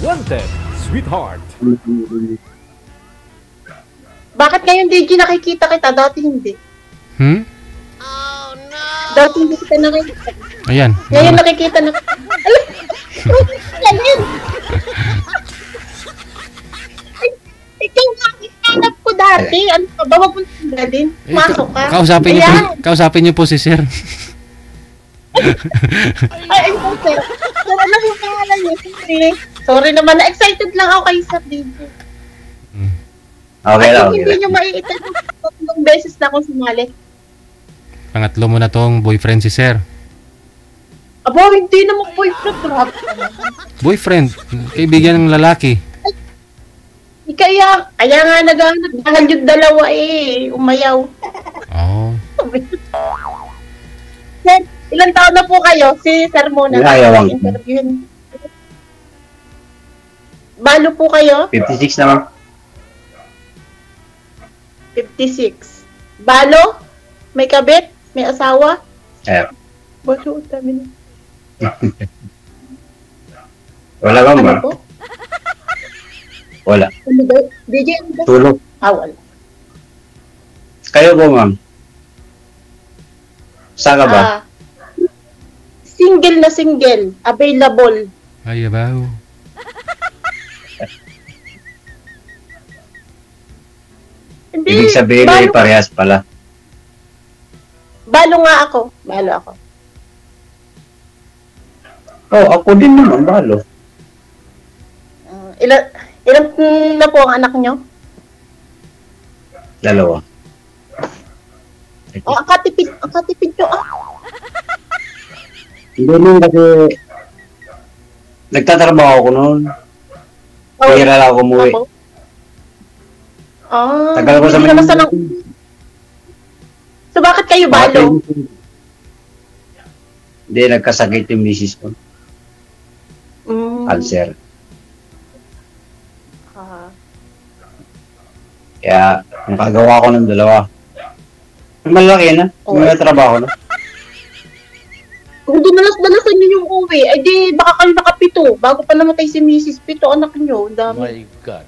Wanted, Sweetheart. Bakit ngayon, DJ, nakikita kita? Dati hindi. Dati hindi kita nakikita. Ayan. Ngayon nakikita na. Alam! Ganyan! Ikaw hanap ko dati. Ano ka ba? Wag mo tanggalin. Masok ka. Kausapin niyo po si Sir. Ay, sir. Sir, ano yung pangalan niyo? Sorry naman. Na-excited lang ako kay Sir DJ. Okay lang. Hindi niyo maiitan. Tatlong beses na akong sumali. Pangatlo mo na tong boyfriend si Sir. Aba, hindi naman boyfriend. Boyfriend? Kaibigan ng lalaki. Kaya nga naghahanap yung dalawa umayaw. Oh. Sir, ilan taon na po kayo? Si Sir muna. Ayawang. Interviewin. Balo po kayo? 56 naman. 56. Balo? May kabit? May asawa? Ayaw. Balo, dami na. Wala bang ba? Ano po? Wala. Ano ba? DJ, ano ba? Tulog. Wala. Kayo po, ma'am? Saan ka ba? Single na single. Available. Ay, abaw. Hindi. Ibig sabihin ay parehas pala. Balo nga ako. Balo ako. Oh, ako din naman, balo. Ilan na po ang anak nyo? Dalawa. Oh, ang katipid nyo. Hindi naman kasi nagtatrabaho ko noon. Pihira lang ako umuwi. Tagal ko sa Manila. So, bakit kayo balo? Hindi, nagkasakit yung misis ko. Cancer. Kaya, ang kagawa ko ng dalawa. Malaki na. May trabaho na. Kung dinalas-dalasan nyo yung uwi, ay di baka kayo nakapito. Bago pa namatay si Mrs. Pito, anak nyo. Ang dami. My God.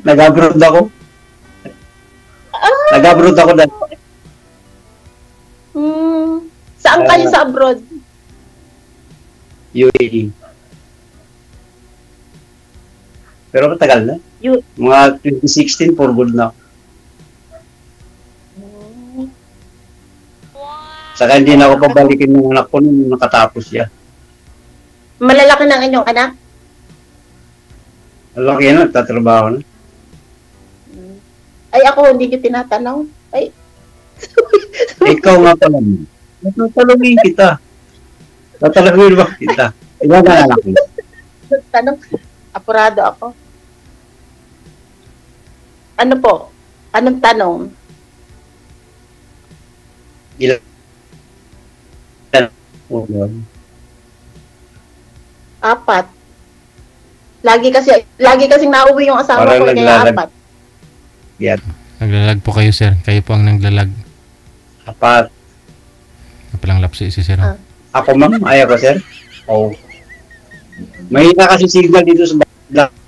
Nag-abroad ako. Nag-abroad ako dahil. Saan kayo sa abroad? UAE. Pero matagal na. Mga 2016, for good na. Saka hindi na ako pabalikin ng anak ko nung nakatapos siya. Malalaki ng inyong anak? Malaki na, nagtatrabaho na. Ay, ako hindi ko tinatanong. Ay. Ikaw nga pala. Tatalogin kita. Tatalogin ba kita? Iba na anak mo. Tanong, apurado ako. Ano po? Anong tanong? Ilan? Apat. Lagi kasing nauwi yung asawa ko kaya apat. Yan. Naglalag po kayo, Sir. Kayo po ang naglalag. Apat. Napalang lapsi si Sir. Ako, ma'am? Ayaw ko, sir? Oo. Mahina kasi signal dito sa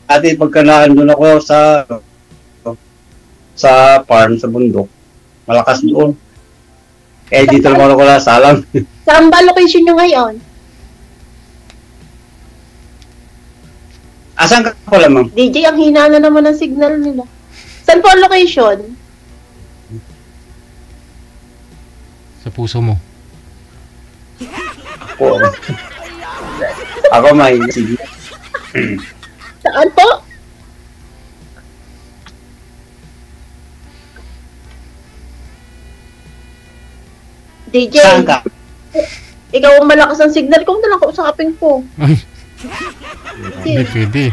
dati pagka naandun ako sa farm, sa bundok. Malakas doon. Eh, dito naman ako nasalang. Saan ba location nyo ngayon? Asan ka pala, ma'am? DJ, ang hina na naman ng signal nila. Saan po ang location? Sa puso mo. Oo. Ako mahina signal. Saan po? DJ, Saan ka? ikaw ang malakas ang signal ko, na lang kausapin ko. Hindi pwede.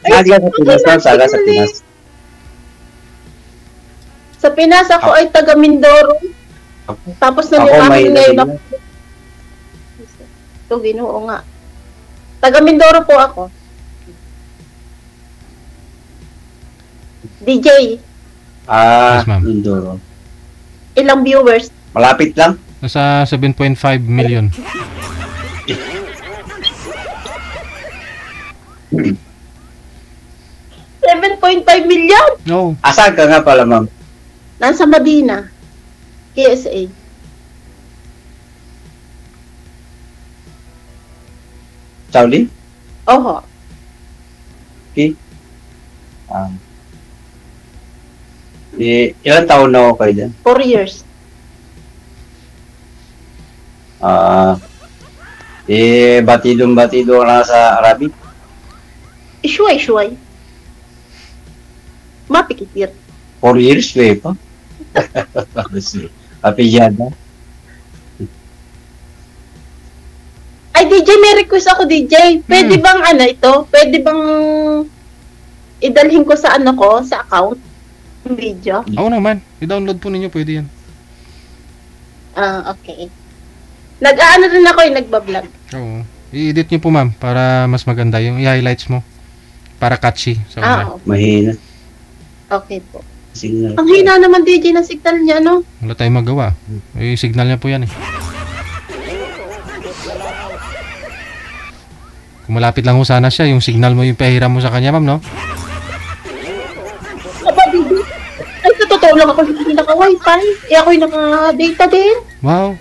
Lagi ka sa Pinas, ma'am. Saga sa Pinas. Sa Pinas, ako ay taga Mindoro. Tapos Ako nalirahan mahina ngayon signal. ako. Ito, Ginoo nga. Taga Mindoro po ako. DJ, Ah, Yes, ma'am. Mindoro. ilang viewers? Malapit lang. Nasa 7.5 million. $7.5 million? No. Asan ka nga pala, ma'am? Nasa Madina. KSA. Saudi? Oho. Okay. Ilan taon na ako kayo dyan? 4 years. Batidong-batido ka na sa Arabic? Ishuay. Mapikitir. 4 years, way pa. Kapiyada. Ay, DJ, may request ako, DJ. Pwede bang ito? Pwede bang idalhin ko sa sa account? Yung video? Oo naman. I-download po ninyo, pwede yan. Okay. Rin ako nagbablog. Oo. I-edit nyo po ma'am, para mas maganda yung i-highlights mo. Para catchy sa una. Okay. Mahina. Okay po. Signal. Ang hina naman, DJ, ng signal niya, no? Wala tayong magawa. Eh, signal niya po yan eh. Kung malapit lang ho sana siya, yung signal mo yung pahiram mo sa kanya ma'am, no? Aba, DJ. Ay, sa totoo lang ako hindi naka-wifi. Ako'y naka-data din. Wow.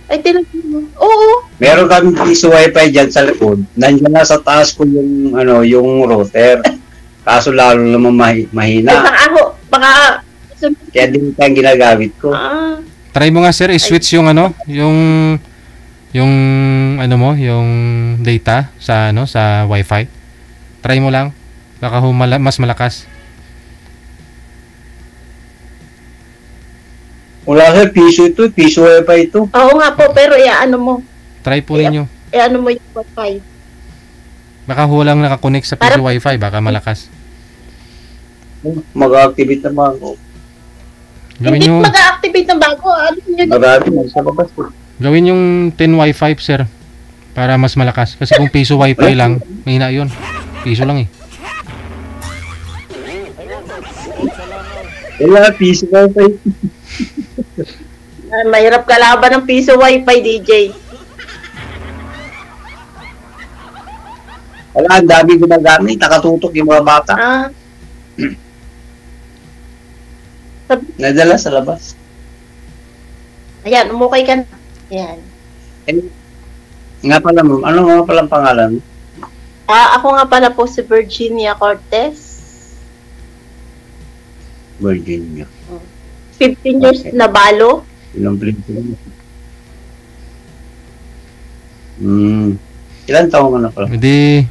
Ay, tinatawag mo. Oo. Meron kami piso wifi dyan sa likod. Nandiyan na sa taas ko yung yung router. Kaso lalo naman mahina. Ay, baka Kaya din ito ang ginagamit ko. Try mo nga sir, i-switch yung yung data sa sa Wi-Fi. Try mo lang. Baka mas malakas. Wala sa piso ito, piso wifi ito. Oo nga po, pero mo. Try po ninyo. Mo yung wifi. Baka lang nakakonect sa piso Wi-Fi, baka malakas. Mag-activate naman ako. Hindi mag-activate ng bago. Marami na sa labas ko. Gawin yung 10 Wi-Fi sir. Para mas malakas. Kasi kung piso Wi-Fi lang, mahina yun. Piso lang eh. Wala, piso wifi. Mahirap kalaban ng piso wifi, DJ. Wala, ang dami ginagamit. Nakatutok yung mga bata. Nadala sa labas. Ayan, umukay ka na. Ayan. Nga pala, ma'am. Ano nga pala ang pangalan? Ako nga pala po si Virginia Cortez. Virginia. 15 years na balo. Ilang Pilipino? Ilan taong ka na pala? Hindi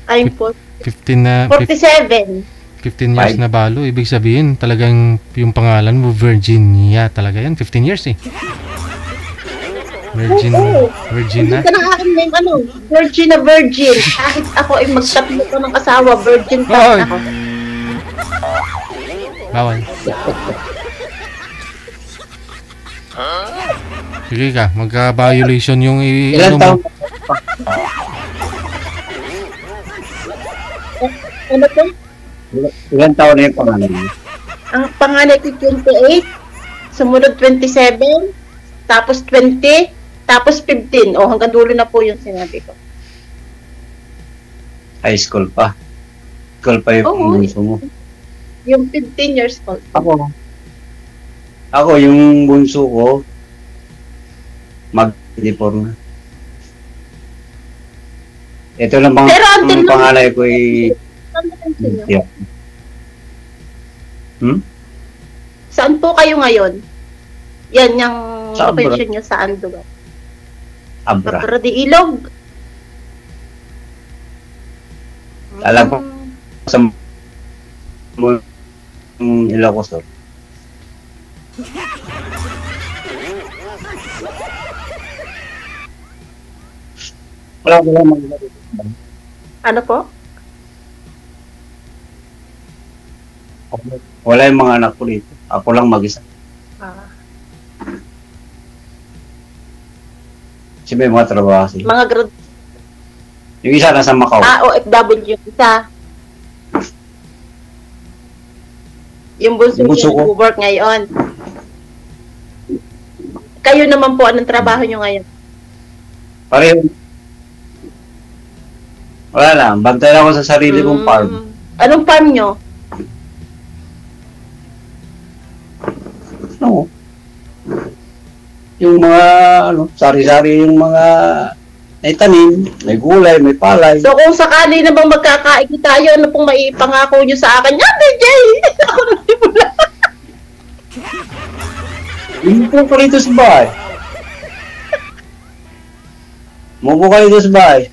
Ayun po. 15 na 47. 15 years na balo. Ibig sabihin talagang yung pangalan mo Virginia talaga yan. 15 years eh. Virgin na. Ito na aking name, Virgin na Virgin. Kahit ako ay magtatlo ko ng asawa, Virgin pa Oy. ako. Bawal. Sige ka, magka-violation yung Ilan mo. taong? Ano po? Ilan taon na yung pangalan mo? Ang panganay ko 28, sumunod 27, tapos 20, tapos 15. Hanggang dulo na po yung sinabi ko. High school pa. School pa yung bunso mo. Yung 15 years old. Ako, yung bunso ko, mag-depor na. Ito lang Pero until ang panganay ko ay... Yeah. Saan po kayo ngayon? Yan, yung Sa Abra. location nyo saan doon? Abra. Abra de Ilog. Alam ko sa Ilocos. Wala ko lang mag-ilaro. Ano po? Wala yung mga anak ko dito. Ako lang mag-isa. Kasi may mga trabaho kasi. Mga grad... Yung isa nasa Macau. OFW isa. Yung bunso Yung bunso niya ko. nag-work ngayon. Kayo naman po, anong trabaho nyo ngayon? Pareho. Wala lang, bantay ako sa sarili kong farm. Anong farm nyo? No. Yung mga, sari-sari yung mga may tanim, may gulay, may palay. So kung sakali na bang magkakaigi tayo, ano pong maipangako nyo sa akin? Yan, DJ! Ako na simula. Hindi po rito sa bahay. Mupo kayo dito sa bahay.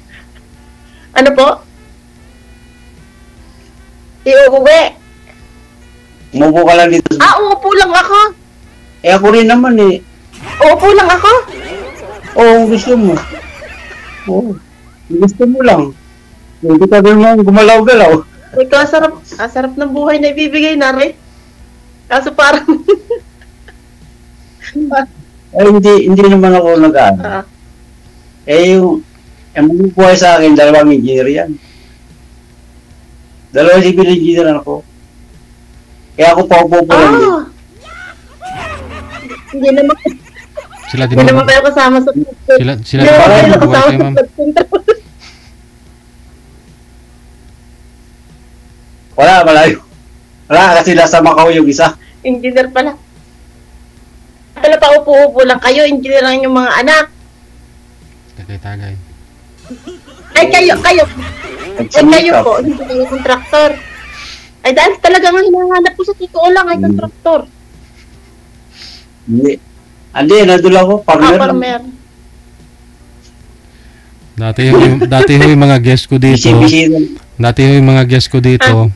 Ano po? Iuwi. Mupo ka lang dito sa bahay. Uupo lang ako. Eh ako rin naman eh. Uupo lang ako. Oo, gusto mo. Oo. Gusto mo lang. Hindi ka rin mo gumalaw-galaw. Ikaw, sarap ng buhay na ibibigay na rin. Kaso parang... Eh, hindi naman ako nag-ano. Eh, yung buhay sa akin, dalawang engineer yan. Dalawang civil engineer ako. Kaya ako pa lang din. Hindi naman, Sila din hindi naman naman. kayo kasama sa... Sila Hindi din naman kayo naman buhay kasama kayo, ma'am. sa pagpunta. Wala, malayo. Wala, kasi nasa Macau yung isa. Engineer pala. Pala pa upo-upo lang kayo, engineer lang yung mga anak. Tagay-tagay. Ay, kayo po, hindi kayo kontraktor. Ay, dahil talaga nga hinahanap ko sa totoo lang ay kontraktor. Hindi. Hindi, nandun ako. Farmer. Farmer. Dati yung mga guest ko dito. Bisi-bisi. Dati yung mga guest ko dito.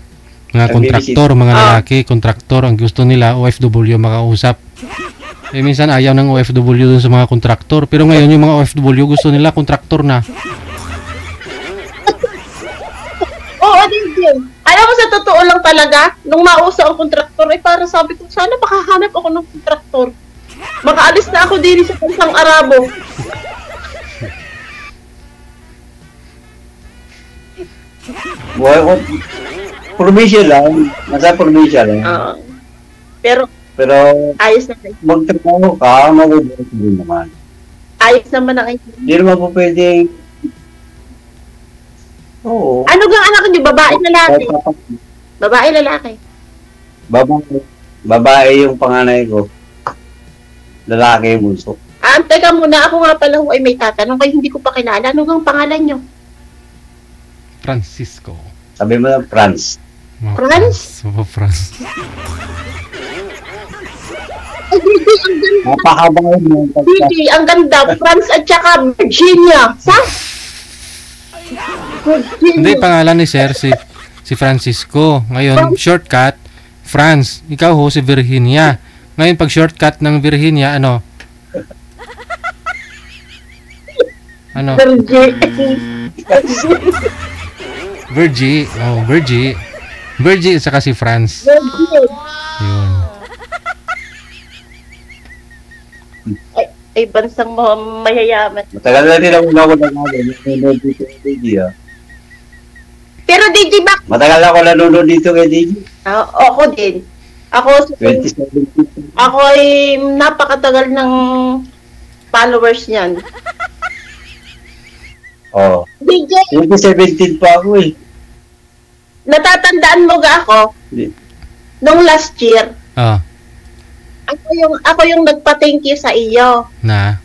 Mga kontraktor, mga lalaki, kontraktor, ang gusto nila OFW makausap. Eh minsan ayaw ng OFW dun sa mga kontraktor, pero ngayon yung mga OFW gusto nila kontraktor na. Oo, din. Alam mo, sa totoo lang talaga, nung mauso ang kontraktor, ay parang sabi ko, sana makahanap ako ng kontraktor. Makaalis na ako din sa bansang Arabo. Buhay ko. Provincial lang. Nasa provincial lang. Pero ayos na kayo. Magtrabaho ka, mabubuhay ka din naman. Ayos naman ang kayo. Hindi naman po pwedeng... Oo. Ano gang anak niyo? Babae, lalaki? Babae, lalaki? Babae yung panganay ko. Lalaki yung bunso. Teka muna, ako nga pala ay may tatanong kayo, hindi ko pa kilala. Ano gang pangalan niyo? Francisco. Sabi mo na, France. France? France. Ay, DJ, ang ganda. Napakabay mo. DJ, ang ganda. France at saka Virginia. Sa? Hindi, pangalan ni Sir, si Francisco. Ngayon, shortcut, France. Ikaw ho, si Virginia. Ngayon, pag shortcut ng Virginia, ano? Ano? Virgie. Oh, Virgie. Virgie at saka si France. Yun. Ay, bansang mayayaman. Matagal na din ako nanonood dito kay DJ. Pero DJ, Matagal ako nanonood dito kay DJ. Ako din. Ako 2017. Ako ay napakatagal ng followers niyan. Oo. DJ, 2017 pa ako eh. natatandaan mo ga ako? Nung last year, Ah, ako yung nagpa-thank you sa iyo na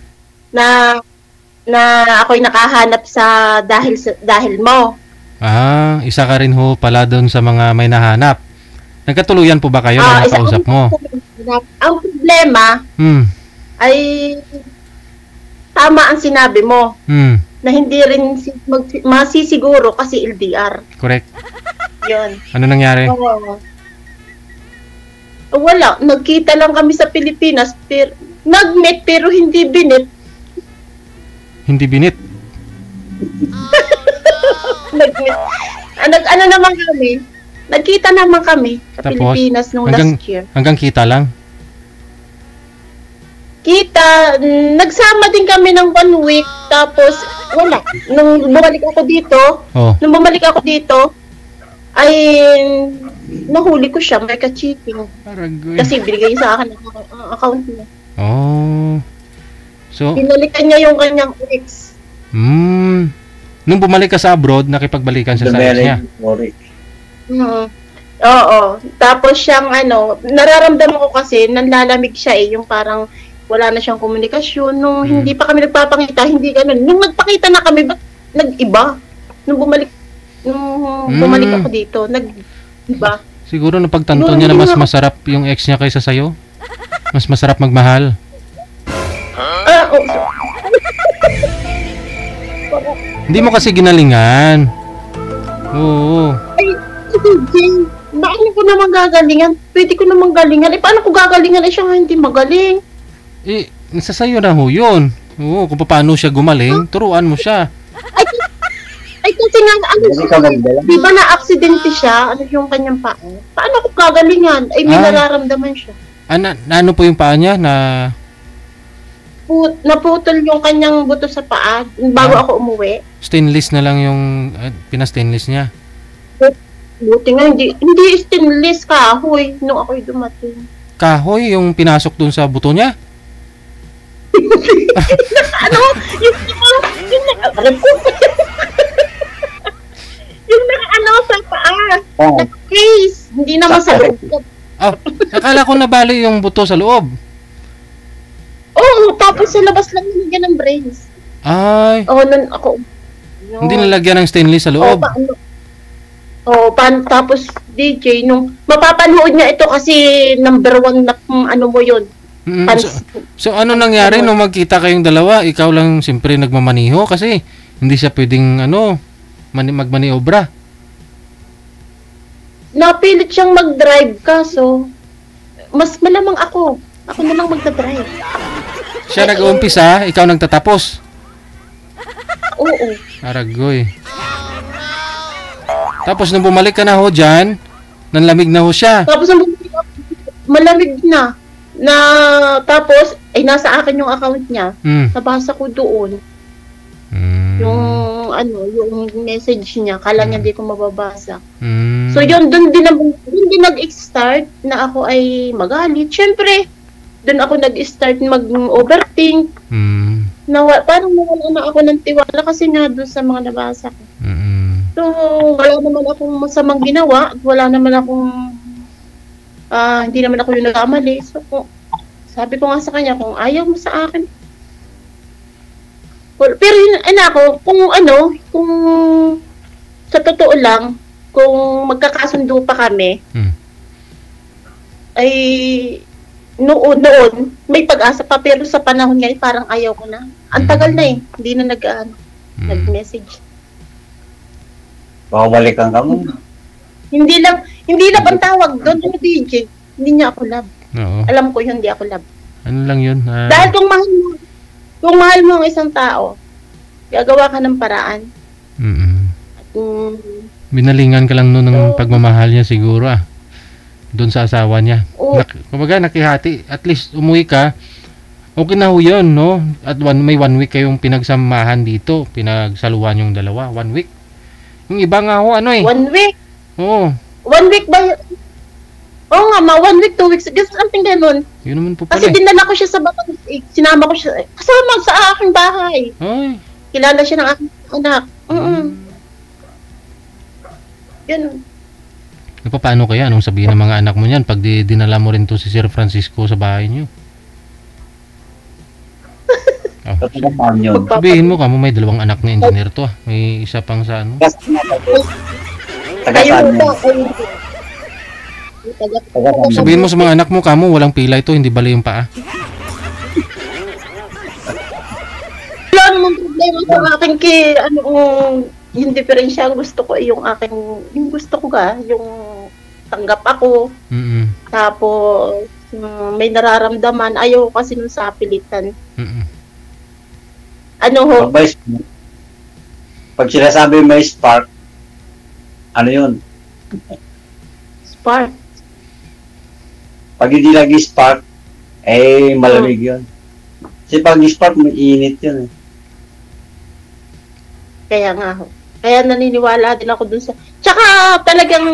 na ako'y nakahanap sa dahil mo. isa ka rin ho pala doon sa mga may nahanap. Nagkatuluyan po ba kayo na nakausap mo? Ang problema ay tama ang sinabi mo na hindi rin masisiguro kasi LDR. Correct. Yun. Ano nangyari? Oo. Wala. Nagkita lang kami sa Pilipinas. Pero, nag-meet pero hindi binit. Hindi binit. Nag-meet. Ano naman kami? Nagkita naman kami sa Tapos, Pilipinas nung last year. Hanggang kita lang? Kita, nagsama din kami ng 1 week. Tapos, wala. Nung bumalik ako dito, ay nahuli ko siya, may ka-cheating. Kasi binigay sa akin ang account niya. Oh. So, Binalikan niya yung kanyang ex. nung bumalik ka sa abroad, nakipagbalikan siya sa ex niya. Oo. Tapos siyang nararamdaman ko kasi nanlalamig siya yung parang wala na siyang komunikasyon. Nung hindi pa kami nagpapakita, hindi ganun. Nung nagpakita na kami, ba't nag-iba? Nung bumalik ako dito, nag-iba. Siguro napagtanto niya na mas masarap yung ex niya kaysa sa'yo? Mas masarap magmahal? Hindi mo kasi ginalingan. Oo. Ay, DJ, bakit ko naman gagalingan? Pwede ko naman galingan. Paano ko gagalingan? Siya nga hindi magaling. Nasa sa'yo na ho yun. Oo, kung paano siya gumaling, turuan mo siya. Ay kasi nga, di ba na-aksidente siya? Ano yung kanyang paa? Paano ko gagalingan? Ay, may nararamdaman siya. Ano po yung paa niya na... Naputol yung kanyang buto sa paa bago ako umuwi. Stainless na lang yung pina-stainless niya. Buti nga, hindi stainless kahoy nung ako'y dumating. Kahoy yung pinasok dun sa buto niya? Yung sa paa. Naka-case. Hindi naman sa loob. Akala ko nabali yung buto sa loob. Oo, tapos sa labas lang nilagyan ng brains. Ay. Nun ako. Hindi nilagyan ng stainless sa loob. Tapos DJ, nung mapapanood niya ito kasi number 1 na mo yun. So ano nangyari nung magkita kayong dalawa? Ikaw lang siyempre nagmamaniho kasi hindi siya pwedeng magmaniobra. Napilit siyang mag-drive kaso mas malamang ako. Ako na lang magdadrive. Siya nag-uumpisa, ikaw nagtatapos. Oo. Aragoy. Tapos nung bumalik ka na ho dyan, nanlamig na ho siya. Tapos malamig na. Tapos, nasa akin yung account niya. Nabasa ko doon. Yung message niya. Kala niya di ko mababasa. So yun, doon din nag-start na ako ay magalit. Siyempre, doon ako nag-start mag-overthink. Parang nawala na ako ng tiwala kasi nga doon sa mga nabasa ko. So, wala naman akong masamang ginawa. Wala naman akong hindi naman ako yung nagkamali. So, sabi ko nga sa kanya, kung ayaw mo sa akin. Pero kung sa totoo lang, kung magkakasundo pa kami, ay noon, may pag-asa pa, pero sa panahon ngayon, parang ayaw ko na. Ang tagal na hindi na nag-message. Babalikan ka mo. Hindi lang ang tawag doon, DJ. Hindi niya ako love. Oo. Alam ko hindi ako love. Ano lang yun? Dahil kung mahal mo ang isang tao, gagawa ka ng paraan. Binalingan ka lang noon ng pagmamahal niya siguro doon sa asawa niya. Kumbaga nakihati, at least umuwi ka, okay na ho yun, no? At may 1 week kayong pinagsamahan dito, pinagsaluhan yung dalawa, 1 week. Yung iba nga ho, 1 week? Oo. 1 week ba? Oo nga, 1 week, 2 weeks, something ganun. Yun naman po pala. Kasi dinala ko siya sa Batangas, sinama ko siya, kasama sa aking bahay. Ay. Kilala siya ng aking anak. Yun. Paano kaya? Anong sabihin ng mga anak mo niyan pag dinala mo rin to si Sir Francisco sa bahay niyo? Sabihin mo may 2 anak na engineer to. May isa pang sa Sabihin mo sa mga anak mo, walang pila ito, hindi bali yung paa. Wala namang problema sa akin yung diferensya, gusto ko yung gusto ko yung tanggap ako. Tapos may nararamdaman, ayaw kasi nung sa pilitan. Pag sinasabi may spark, ano yun? Spark? Pag hindi lagi spark, malamig yun. Kasi pag spark, may init yun. Kaya nga Kaya naniniwala din ako dun sa... Tsaka talagang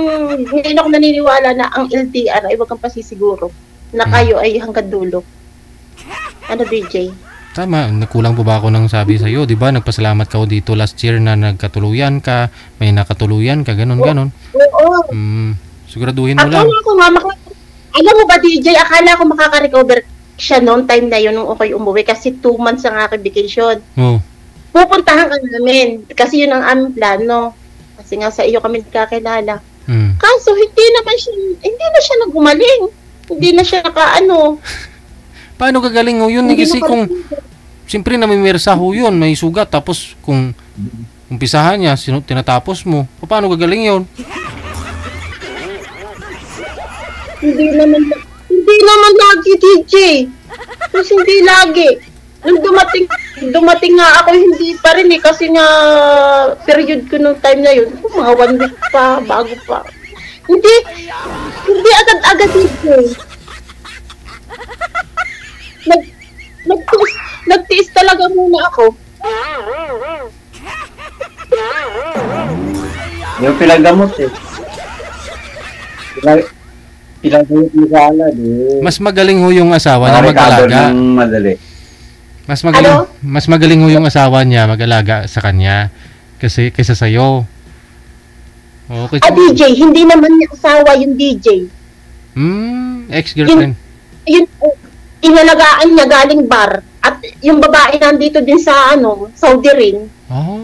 ngayon ako naniniwala na ang LDR ay wag kang pasisiguro na kayo ay hanggang dulo. Ano, DJ? Tama, nakulang po ba ako ng sabi sa iyo, 'di ba? Nagpasalamat ka dito last year na nagkatuluyan ka, may nakatuluyan ka, ganon. Oo. Siguraduhin mo lang. Akala ko nga, alam mo ba DJ, akala ko makaka-recover siya noon time na yun nung okay umuwi kasi 2 months ang aking vacation. Oo. Pupuntahan ka namin kasi yun ang aming plano. Kasi nga sa iyo kami nagkakilala. Kaso hindi na siya nagumaling. Hindi na siya nakaano. Paano gagaling ho yun? Kasi kung siyempre namimirsa ho yun, may sugat, tapos kung umpisahan niya, tinatapos mo, paano gagaling yun? Hindi naman lagi, DJ. Kasi hindi lagi. Nung dumating nga ako, hindi pa rin eh, kasi nga period ko nung time na yun, mga 1 week pa, bago pa. Hindi agad-agad DJ. Nagtiis talaga muna ako. Yung pinagdamot eh. Pinagdamot mo sa alad eh. Mas magaling ho yung asawa niya mag-alaga. Mas magaling ho yung asawa niya mag-alaga sa kanya kaysa sa'yo. Okay. DJ, hindi naman niya asawa yung DJ. Ex-girlfriend. Yun, inalagaan niya galing bar. At yung babae nandito din sa Saudi rin. Oh.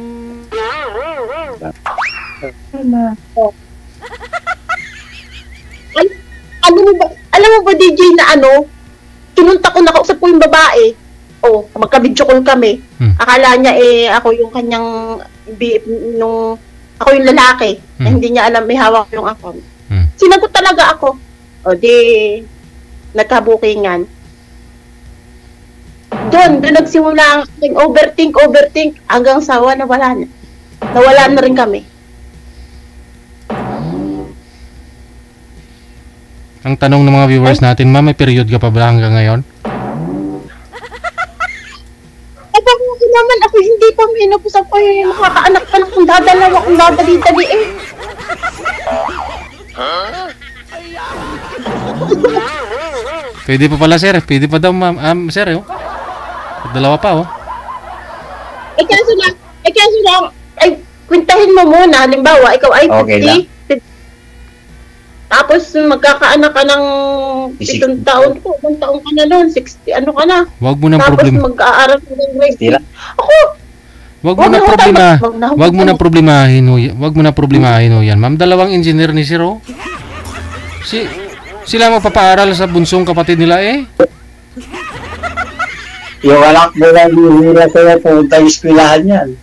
Alam mo ba DJ na kinunta ko, nakausap ko yung babae. Magka-video call kami. Akala niya ako yung kanyang ako yung lalaki. Na hindi niya alam may hawak yung account. Sinagot talaga ako. Nagkabukingan. Doon nagsimula ang overthink hanggang sawa nawala na rin kami. Ang tanong ng mga viewers natin, ma'am, may period ka pa ba hanggang ngayon? Bakit naman ako hindi pa minapos ako makakaanak pa lang kung dadalawa kung dadali-dali eh. Pwede pa pala, sir. Pwede pa daw, ma'am. Sir, dalawa pa, Kaso lang, kwentahin mo muna. Halimbawa, ikaw ay 50. Okay Tapos, magkakaanak ka ng 7 taon ko. 1 taon ka na noon. 60, ka na. Huwag mo nang problema. Tapos, mag-aaral ka ng grade. Ako! Huwag mo na problemahin ho yan. Ma'am, dalawang engineer ni Sir, Sila magpapaaral sa bunsong kapatid nila eh. Yung anak mo lang hihira sa'yo punta yung eskwelahan yan.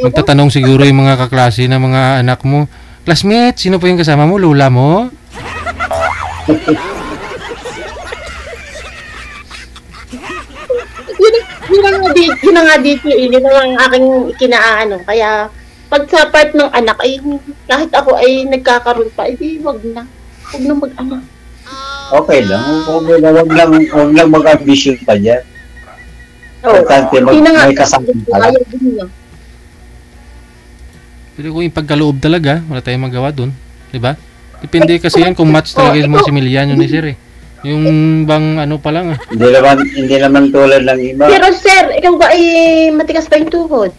Magtatanong siguro yung mga kaklase na mga anak mo. Classmate, sino po yung kasama mo? Lula mo? Yun na nga dito. Yun ang aking kinaano. Kaya pag sa part ng anak ay kahit ako ay nagkakaroon pa, wag na mag-ama. Okay lang. Wag lang mag-ambition pa dyan. Importante may kasama pa. Pero kung yung pagkaloob talaga, wala tayong magawa dun. Diba? Depende kasi yan kung match talaga yung mga similyan yun ni Sir eh. Yung bang pa lang Hindi naman tulad ng iba. Pero sir, ikaw ba ay matikas pa yung tuhod?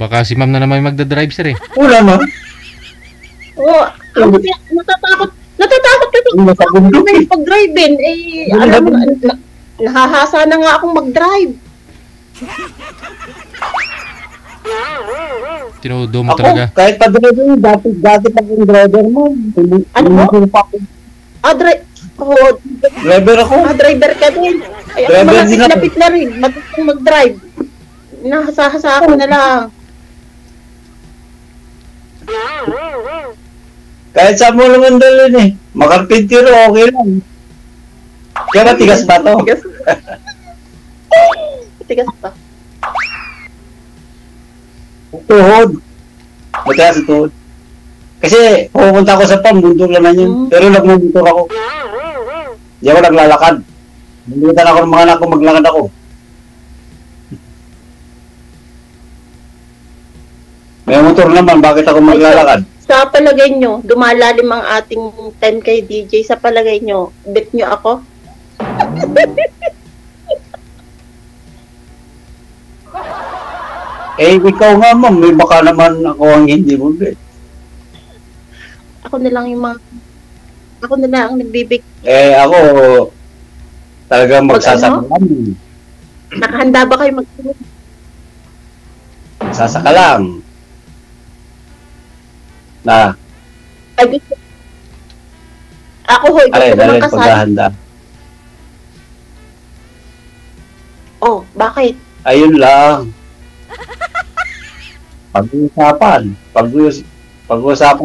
Baka si ma'am na naman magdadrive, Sir eh. Wala na. Natatakot ka din pag-drive alam mo, nahahasa na nga akong mag-drive. Tinudo mo talaga. Kahit pag-drive dati pag yung driver mo. Driver ako. Driver ka din. Lapit na rin. Matutong mag-drive. Nahasa-hasa ako na lang. Kahit sa mo naman dalhin eh. Makarpintiro, okay lang. Kaya matigas pa to. Matigas pa. Tuhod. Matigas ang tuhod. Kasi pupunta ako sa PAM, bundok naman yun. Pero nagmumotor ako. Hindi ako naglalakad. Nagmutan ako ng mga anak ko, maglakad ako. May motor naman, bakit ako maglalakad? Sa palagay nyo, dumalalim ang ating 10K DJ. Sa palagay nyo, bet nyo ako? Ikaw nga ma'am, may baka naman ako ang hindi mo bet. Ako na lang yung mga... Ako na lang ang nagbibig. Ako, talagang magsasaka lang. Nakahanda ba kayo mag-sunod? Magsasaka lang. Na. Ay, gusto. Ako, hoy, gusto ko ng kasal. Paghahanda. Oh, bakit? Ayun lang. Pag-uusapan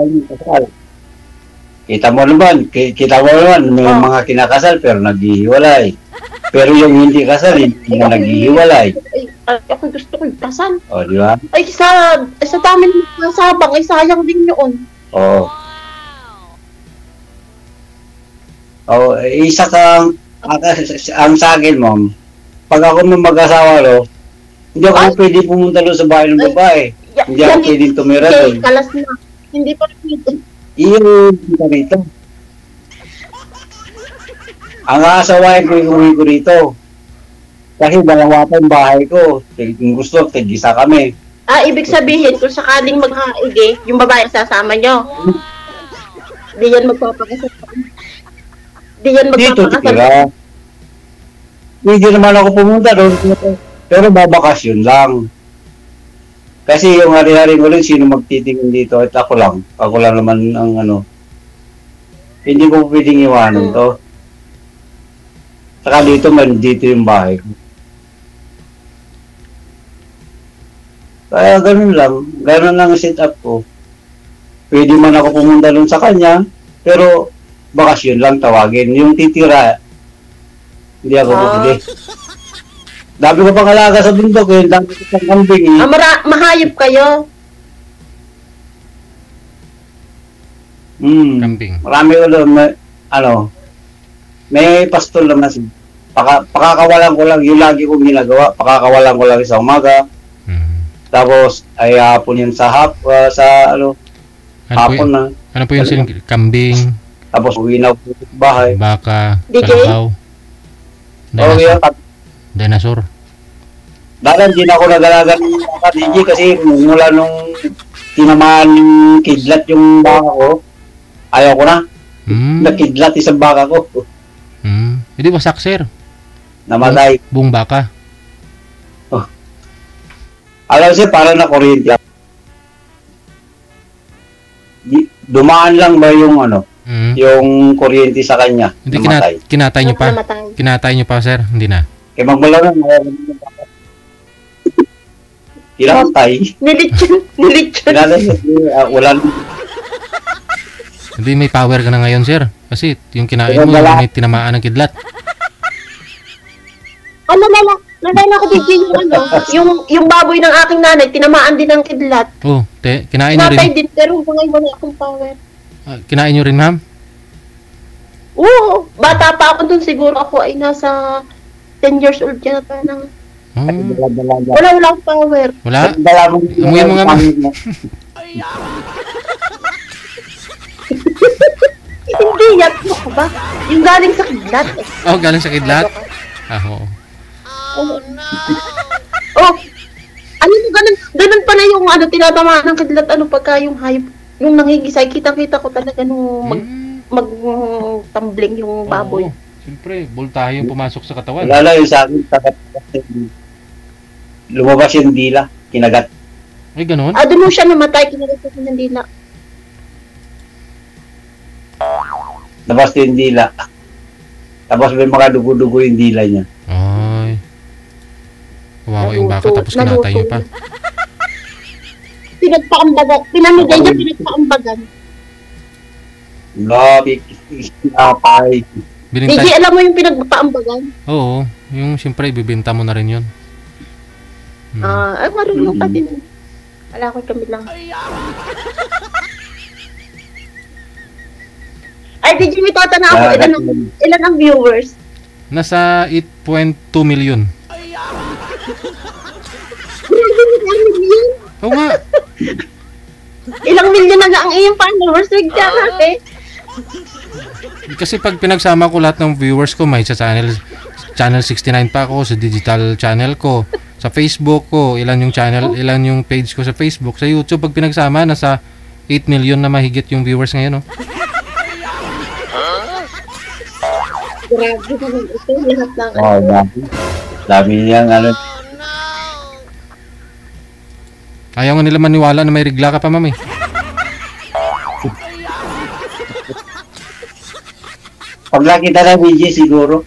yung kasal. Kita mo naman, may mga kinakasal pero naghihiwalay. Pero yung hindi kasal, hindi na naghihiwalay. Ako gusto ko yung kasal. O, di ba? Ay, sa dami ng nasabang, ay sayang din yun. Oo. Isa kang, ang sa akin, ma'am, pag ako mag-asawa, hindi ako pwede pumunta doon sa bahay ng babae. Hindi ako pwede tumira doon. Kalas na. Hindi pa rin. Iyon, kita rito. Ang aasawain ko yung uwi ko rito. Kasi dalawa pa yung bahay ko. Kung gusto, tig-isa kami. Ibig sabihin, kung sakaling maghaig yung babae sasama nyo. Di yan magpapakasal. Dito, tira. Hindi naman ako pumunta doon. Pero babakasyon lang. Kasi yung hari-hari ko rin, sino magtitingin dito? At ako lang. Ako lang naman ang Hindi ko pwedeng iwanan to. Saka dito yung bahay ko. Kaya ganun lang. Ganun lang ang setup ko. Pwede man ako pumunta doon sa kanya, pero bakasyon lang tawagin. Yung titira, hindi ako pwede. Dami ko pang alaga sa bundok eh. Dami ko pang kambing eh. Mahayop kayo. Kambing. Marami ko doon. May pastol naman siya. Pakakawalan ko lang. Yung lagi kong ginagawa. Pakakawalan ko lang sa umaga. Tapos ay hapon yun sa hapon na. Ano po yung siling kambing? Tapos uwi na po sa bahay. Baka, DJ? kalabaw. Dinosaur. Dahil hindi na ako nag-alaga ng baka DJ kasi mula nung tinamaan yung kidlat yung baka ko, ayaw ko na. Nakidlat isang baka ko. Hindi ba sakser? Namatay. Buong baka. Alam siya, parang na kuryente. Dumaan lang ba yung yung kuryente sa kanya? Hindi, kinatay nyo pa? Kinatay nyo pa, sir? Hindi na? Kaya magmalaw na. Kinatay. Nilitsyon. Wala na. Hindi, may power ka na ngayon, sir. Kasi yung kinain mo, may tinamaan ng kidlat. Nalala ko din yung baboy ng aking nanay, tinamaan din ng kidlat. Kinain nyo rin. Kinatay din, pero hanggang wala akong power. Kinain nyo rin, ma'am? Oo, bata pa ako dun, siguro ako ay nasa 10 years old yan. Wala akong power. Wala? Umuyan mo nga, ma'am. Hindi, yan mo ka ba? Yung galing sa kidlat. Galing sa kidlat? Oo. Ganun pala yung tinatamaan ng kidlat, pagka yung hayop, yung nangigisay, kitang-kita ko talaga nung mag-tumbling yung baboy. Siyempre, voltahe yung pumasok sa katawan. Wala yung sa akin, lumabas yung dila, kinagat. Ay, ganun? Doon mo siya namatay, kinagat ko ng dila. Labas yung dila. Tapos may mga dugo-dugo yung dila niya. Ay. Kawawa yung baka tapos kinatay nyo pa. Pinagpakambagan. Pinamigay niya, pinagpakambagan. Labi, kinapay. DJ, alam mo yung pinagpakambagan? Oo. Yung siyempre, ibibenta mo na rin yun. Marunong ka din. Wala ko kami lang. Ay, DJ, may tatana ako. Ilan ang viewers? Nasa 8.2 million. Oo nga. Ilang milyon na nga ang iyong followers. Nagdaan eh. Kasi pag pinagsama ko lahat ng viewers ko, may sa channel 69 pa ako, sa digital channel ko, sa Facebook ko, ilan yung page ko sa Facebook, sa YouTube, pag pinagsama, nasa 8 million na mahigit yung viewers ngayon, no? Grabe naman ito. Lahat ng Dami niyang ano. Ayaw nga nila maniwala na may rigla ka pa, ma'am, eh. Pag nakita na BJ siguro.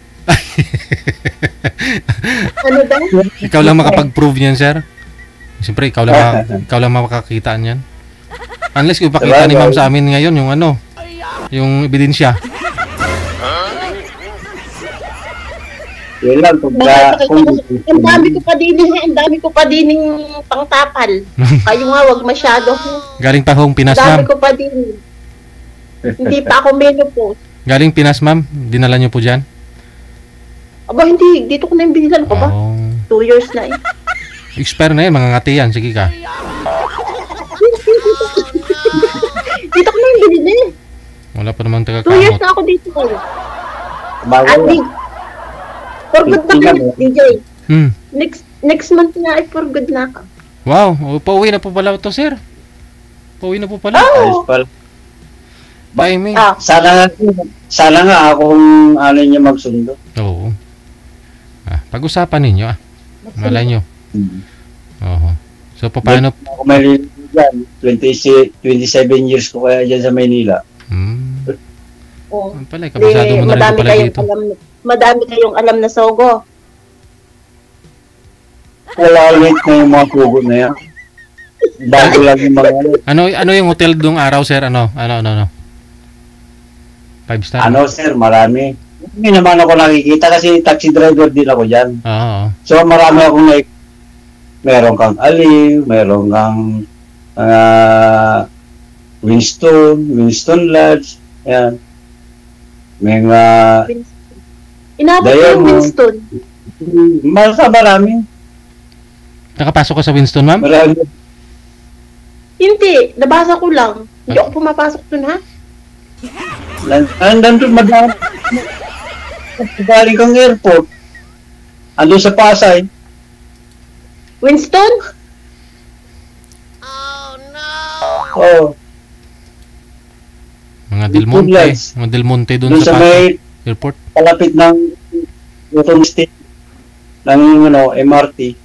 Ano daw? Ikaw lang makapag-prove niyan, sir. Siyempre, ikaw lang makakakita niyan. Unless kung ipakita ni ma'am sa amin ngayon yung yung ebidensya. Yun lang, ang dami ko pa din pangtapal. Kayo nga, wag masyado. Galing pa hong Pinas, ma'am. Dami ko pa din. Hindi pa ako menopause. Galing Pinas, ma'am. Dinala niyo po dyan? Aba, hindi. Dito ko na yung binilan ko ba? 2 years na eh. Expire na yan, mga ngati yan. Sige ka. Dito ko na yung binili. Wala pa namang 2 years taga-kamot. na ako dito. Bago. For good na kayo, DJ. Hmm. Next month na ay for good na ako. Wow, pauwi na po pala ito, sir. Pauwi na po pala. Ayos pala. Timing. Sana nga akong ano niya magsundo. Oo. Pag-usapan ninyo, Malay nyo. Oo. So, paano? Ako may dyan. 27 years ko kaya dyan sa Maynila. Oo. Pala, kabisado mo na rin pala dito. Madami kayong alam na sogo. Wala ulit na yung mga pugo na yan. Bago lang yung mga ano yung hotel dong araw, sir? Ano? 5 star? Sir, marami. Hindi naman ako nakikita kasi taxi driver din ako dyan. Oo. So, marami akong meron kang Aliw, meron kang Winston Lodge, yan. May mga Inabot ko yung Winston. Marami. Nakapasok ka sa Winston, ma'am? Marami. Hindi, nabasa ko lang. Hindi ako pumapasok dun, ha? Nandun madami. Galing kang airport. Ando sa Pasay. Winston? Oh. Mga Del Monte doon sa may airport. Palapit ng Luzon State ng MRT.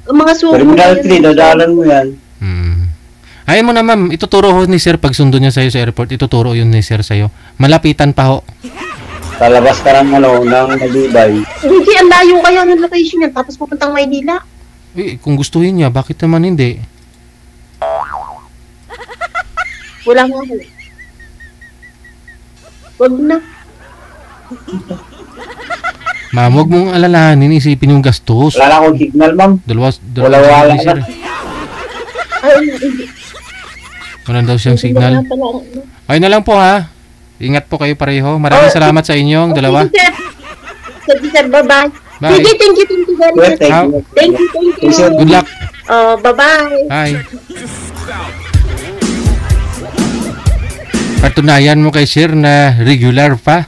Mga suko. Terminal 3, dadalan mo yan. Ayun mo na, ma'am, ituturo ho ni sir pag sundo niya sa'yo sa airport, ituturo yun ni sir sa'yo. Malapitan pa ho. Talabas ka ng ng Malibay. Hindi, ang layo kaya ng location yan, tapos pupuntang Maynila. Kung gustuhin niya, bakit naman hindi? Wala nga ako. Wag na. Ma'am, huwag mong alalahanin, isipin yung gastos. Wala na akong signal, ma'am. Wala na. sir. Wala daw siyang signal. Ayun na lang po, ha. Ingat po kayo pareho. Maraming salamat sa inyong dalawa. Sige, sir. Bye-bye. Bye. Sige, thank you very much. Thank you. Good luck. Bye-bye. Bye. Patunayan mo kay sir na regular pa.